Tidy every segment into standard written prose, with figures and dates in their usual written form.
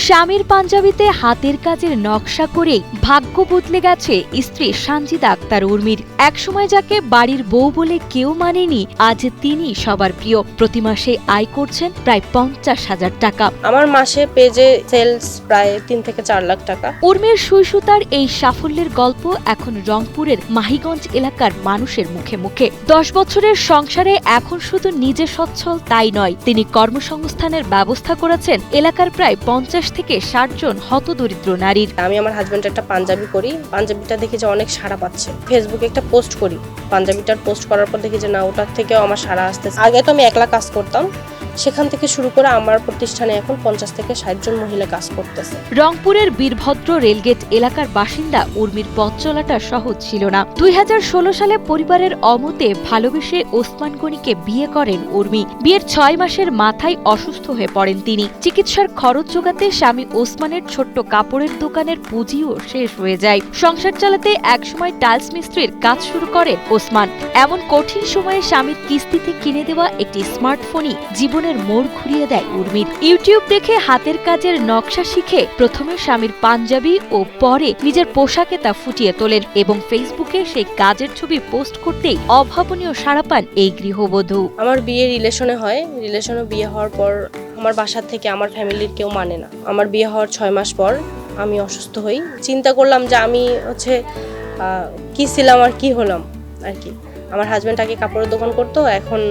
স্বামীর পাঞ্জাবিতে হাতের কাজের নকশা করেই ভাগ্য বদলে গেছে স্ত্রী সানজিদা আক্তার উর্মির। একসময় যাকে বাড়ির বউ বলে কেউ মানেনি, আজ তিনি সবার প্রিয়। প্রতি মাসে আয় করছেন প্রায় 50,000 টাকা। আমার মাসে পেজে সেলস প্রায় 3 থেকে 4 লাখ টাকা। উর্মির সুই-সুতার এই সাফল্যের গল্প এখন রংপুরের মাহিগঞ্জ এলাকার মানুষের মুখে মুখে। 10 বছরের সংসারে এখন শুধু নিজে সচ্ছল তাই নয়, তিনি কর্মসংস্থানের ব্যবস্থা করেছেন এলাকার প্রায় 50 থেকে 60 জন হতদরিদ্র নারীর। আমি আমার হাজবেন্ডের একটা পাঞ্জাবি করি, পাঞ্জাবিটা দেখি যে অনেক সাড়া পাচ্ছে। ফেসবুকে একটা পোস্ট করি, পাঞ্জাবিটার পোস্ট করার পর দেখি যে না, ওটার থেকেও আমার সাড়া আসতেছে। আগে তো আমি একলা কাজ করতাম, সেখান থেকে শুরু করে আমার প্রতিষ্ঠানে এখন 50 থেকে 60 জন মহিলা কাজ করতেছে। রংপুরের বীরভদ্র রেলগেট এলাকার বাসিন্দা উর্মির পথ চলাটা সহজ ছিল না। 2016 সালে পরিবারের অমতে ভালোবেসে ওসমান গনিকে বিয়ে করেন উর্মি। বিয়ের 6 মাসের মাথায় অসুস্থ হয়ে পড়েন তিনি। চিকিৎসার খরচ জোগাতে স্বামী ওসমানের ছোট্ট কাপড়ের দোকানের পুঁজিও শেষ হয়ে যায়। সংসার চালাতে একসময় টাইলস মিস্ত্রির কাজ শুরু করেন ওসমান। এমন কঠিন সময়ে স্বামীর কিস্তিতে কিনে দেওয়া একটি স্মার্টফোনই জীবনের মোড় ঘুরিয়ে দেয় উর্মির। ইউটিউব দেখে হাতের কাজের নকশা শিখে প্রথমে স্বামীর পাঞ্জাবি ও পরে নিজের পোশাকে তা ফুটিয়ে তোলেন এবং ফেসবুকে সেই কাজের ছবি পোস্ট করতেই অভাবনীয় সাড়া পান এই গৃহবধূ। আমার বিয়ে রিলেশনে হয়, রিলেশনে বিয়ে হওয়ার পর আমার বাসার থেকে আমার ফ্যামিলির কেউ মানে না। আমার বিয়ে হওয়ার 6 মাস পর আমি অসুস্থ হই। চিন্তা করলাম যে আমি কি ছিলাম আর কি হলাম আর কি। আমার হাজবেন্ড আগে কাপড়ের দোকান করতো, এখন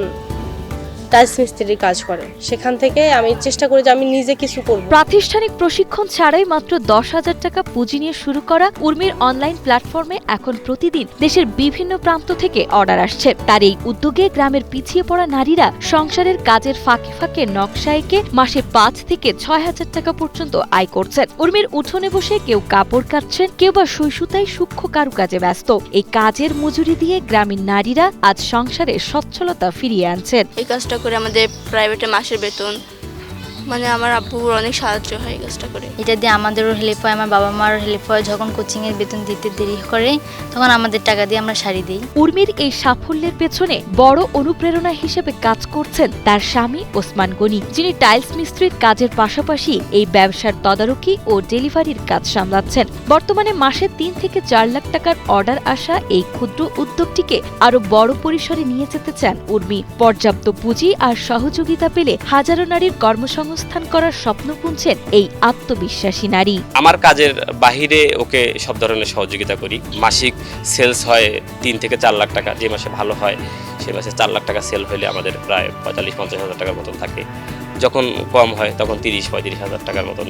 টাইলস মিস্ত্রির কাজ করে। সেখান থেকে আমি চেষ্টা করি যে আমি নিজে কিছু করব। প্রাতিষ্ঠানিক প্রশিক্ষণ ছাড়াই মাত্র 10,000 টাকা পুঁজি নিয়ে শুরু করা উর্মির অনলাইন প্ল্যাটফর্মে এখন প্রতিদিন দেশের বিভিন্ন প্রান্ত থেকে অর্ডার আসছে। তার এই উদ্যোগে গ্রামের পিছিয়ে পড়া নারীরা সংসারের কাজের ফাঁকে ফাঁকে নকশা এঁকে মাসে 5 থেকে 6,000 টাকা পর্যন্ত আয় করছেন। উর্মির উঠোনে বসে কেউ কাপড় কাটছেন, কেউ বা সুই-সুতায় সূক্ষ্ম কারুকাজে ব্যস্ত। এই কাজের মজুরি দিয়ে গ্রামীণ নারীরা আজ সংসারে সচ্ছলতা ফিরিয়ে আনছেন। এই কাজটা করে আমাদের প্রাইভেটে মাসের বেতন, মানে আমার আব্বুর অনেক সাহায্য হয় এই কাজটা করে। এটা দিয়ে আমাদেরও হেল্প হয়, আমার বাবা মারও হেল্প হয়। যখন কোচিংয়ের বেতন দিতে দেরি করে তখন আমাদের টাকা দিয়ে আমরা শাড়ি দিই। উর্মির এই সাফল্যের পেছনে বড় অনুপ্রেরণা হিসেবে কাজ করছেন তার স্বামী ওসমান গনি, যিনি টাইলস মিস্ত্রির কাজের পাশাপাশি এই ব্যবসার তদারকি ও ডেলিভারির কাজ সামলাচ্ছেন। বর্তমানে মাসে 3 থেকে 4 লাখ টাকার অর্ডার আসা এই ক্ষুদ্র উদ্যোগটিকে আরো বড় পরিসরে নিয়ে যেতে চান উর্মি। পর্যাপ্ত পুঁজি আর সহযোগিতা পেলে হাজারো নারীর কর্মসংস্থান করার স্বপ্ন বুনছেন এই আত্মবিশ্বাসী নারী। আমার কাজের বাহিরে ওকে সব ধরনের সহযোগিতা করি। মাসিক সেলস হয় 3 থেকে 4 লাখ টাকা। যে মাসে ভালো হয় সে মাসে 4 লাখ টাকা সেল হলে আমাদের প্রায় 45-50 হাজার টাকার মতন থাকে। যখন কম হয় তখন 30-35 হাজার টাকার মতন